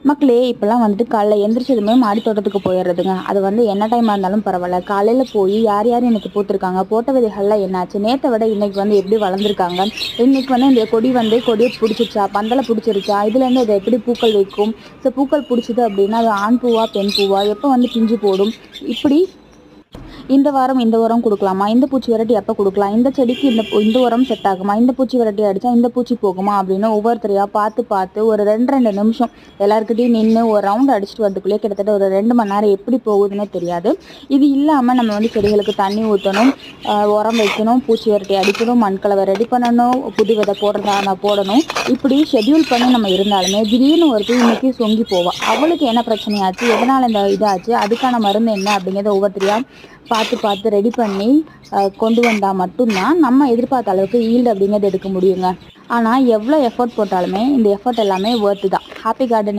மக்களே இப்போல்லாம் வந்துட்டு காலைல எந்திரிச்சதுமே மாடி தோட்டத்துக்கு போயிடுறதுங்க. அது வந்து என்ன டைமாக இருந்தாலும் பரவாயில்ல. காலையில் போய் யார் யார் இன்னைக்கு பூத்திருக்காங்க, போட்ட விதைகள்லாம் என்னாச்சு, நேற்றை விட இன்னைக்கு வந்து எப்படி வளர்ந்துருக்காங்க, இன்னைக்கு வந்து இந்த கொடியை பிடிச்சிருச்சா, பந்தலை பிடிச்சிருச்சா, இதுலேருந்து அது எப்படி பூக்கள் வைக்கும், ஸோ பூக்கள் பிடிச்சிது அப்படின்னா அது ஆண் பூவா பெண் பூவா, எப்போ வந்து பிஞ்சு போடும், இப்படி இந்த வாரம் இந்த உரம் கொடுக்கலாமா, இந்த பூச்சி விரட்டி எப்போ கொடுக்கலாம், இந்த செடிக்கு இந்த உரம் செட் ஆகுமா, இந்த பூச்சி விரட்டி அடித்தா இந்த பூச்சி போகுமா அப்படின்னு ஒவ்வொருத்தரையாக பார்த்து பார்த்து ஒரு 2 நிமிஷம் எல்லாருக்கிட்டையும் நின்று ஒரு ரவுண்ட் அடிச்சுட்டு வரதுக்குள்ளேயே கிட்டத்தட்ட ஒரு 2 மணி நேரம் எப்படி போகுதுன்னே தெரியாது. இது இல்லாமல் நம்ம வந்து செடிகளுக்கு தண்ணி ஊற்றணும், உரம் வைக்கணும், பூச்சி விரட்டி அடிக்கணும், மண்கலவை ரெடி பண்ணணும், புது விதை போடுறதா போடணும், இப்படி ஷெட்யூல் பண்ணி நம்ம இருந்தாலுமே திடீர்னு ஒருத்தர் இன்னைக்கு சொங்கி போவாள். அவளுக்கு என்ன பிரச்சனையாச்சு, எதனால் இந்த இதாச்சு, அதுக்கான மருந்து என்ன அப்படிங்கிறத ஒவ்வொருத்தரையாக பார்த்து பார்த்து ரெடி பண்ணி கொண்டு வந்தால் மட்டும்தான் நம்ம எதிர்பார்த்த அளவுக்கு ஈல்டு அப்படிங்கிறது எடுக்க முடியுங்க. ஆனால் எவ்வளோ எஃபர்ட் போட்டாலுமே இந்த எஃபர்ட் எல்லாமே ஒர்த்து தான். Happy gardening.